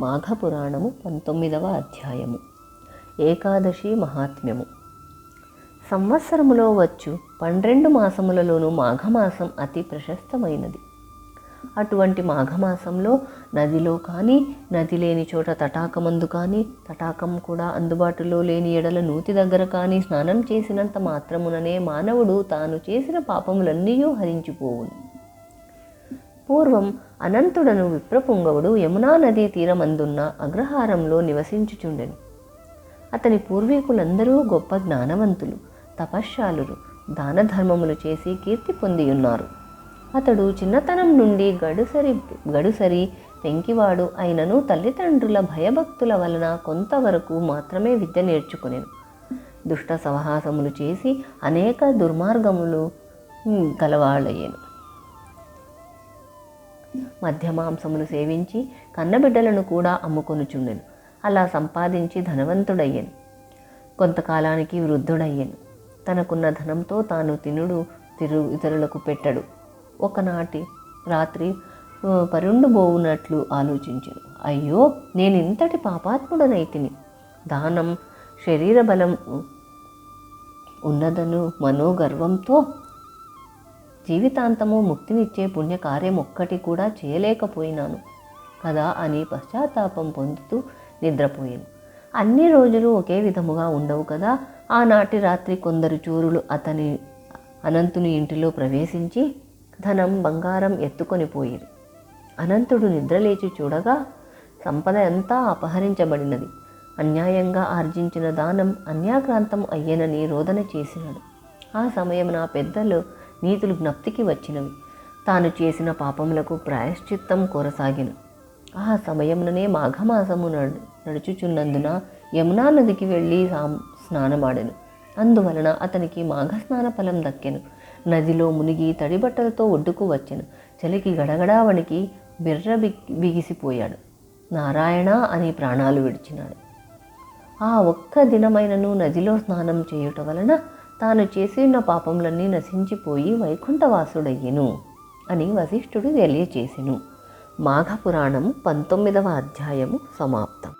మాఘపురాణము 19వ అధ్యాయము. ఏకాదశి మహాత్మ్యము. సంవత్సరములో వచ్చు 12 మాసములలోనూ మాఘమాసం అతి ప్రశస్తమైనది. అటువంటి మాఘమాసంలో నదిలో కానీ, నది లేని చోట తటాకమందు కానీ, తటాకం కూడా అందుబాటులో లేని ఎడల నూతి దగ్గర కానీ స్నానం చేసినంత మాత్రముననే మానవుడు తాను చేసిన పాపములన్నీ హరించిపోవును. పూర్వం అనంతుడను విప్రపుంగవుడు యమునా నదీ తీరమందున్న అగ్రహారంలో నివసించుచుండెను. అతని పూర్వీకులందరూ గొప్ప జ్ఞానవంతులు, తపశ్శాలురు, దాన ధర్మములు చేసి కీర్తి పొందియున్నారు. అతడు చిన్నతనం నుండి గడుసరి పెంకివాడు అయినను తల్లిదండ్రుల భయభక్తుల వలన కొంతవరకు మాత్రమే విద్య నేర్చుకునేను. దుష్ట సవహాసములు చేసి అనేక దుర్మార్గములు గలవాళ్ళయ్యాను. మధ్యమాంసములు సేవించి కన్నబిడ్డలను కూడా అమ్ముకొనుచుండెను. అలా సంపాదించి ధనవంతుడయ్యాను. కొంతకాలానికి వృద్ధుడయ్యాను. తనకున్న ధనంతో తాను ఇతరులకు పెట్టడు. ఒకనాటి రాత్రి పరుండుబోవునట్లు ఆలోచించాను. అయ్యో, నేను ఇంతటి పాపాత్ముడనైతిని. దానం శరీర బలం ఉన్నదను మనోగర్వంతో జీవితాంతము ముక్తినిచ్చే పుణ్యకార్యం ఒక్కటి కూడా చేయలేకపోయినాను కదా అని పశ్చాత్తాపం పొందుతూ నిద్రపోయాను. అన్ని రోజులు ఒకే విధముగా ఉండవు కదా. ఆనాటి రాత్రి కొందరు చోరులు అనంతుని ఇంటిలో ప్రవేశించి ధనం, బంగారం ఎత్తుకొని పోయిరు. అనంతుడు నిద్రలేచి చూడగా సంపద అంతా అపహరించబడినది. అన్యాయంగా ఆర్జించిన దానం అన్యాక్రాంతం అయ్యేనని రోదన చేసినాడు. ఆ సమయమున పెద్దలు నీతులు జ్ఞప్తికి వచ్చినవి. తాను చేసిన పాపములకు ప్రాయశ్చిత్తం కోరసాగిను. ఆ సమయముననే మాఘమాసము నడుచుచున్నందున యమునా నదికి వెళ్ళి స్నానమాడెను. అందువలన అతనికి మాఘస్నాన ఫలం దక్కెను. నదిలో మునిగి తడిబట్టలతో ఒడ్డుకు వచ్చెను. చలికి గడగడా వణికి బిగిసిపోయాడు. నారాయణ అని ప్రాణాలు విడిచినాడు. ఆ ఒక్క దినమైనను నదిలో స్నానం చేయుట వలన తాను చేసిన పాపములన్నీ నశించిపోయి వైకుంఠవాసుడయ్యెను అని వశిష్ఠుడు తెలియచేసెను. మాఘపురాణము 19వ అధ్యాయము సమాప్తం.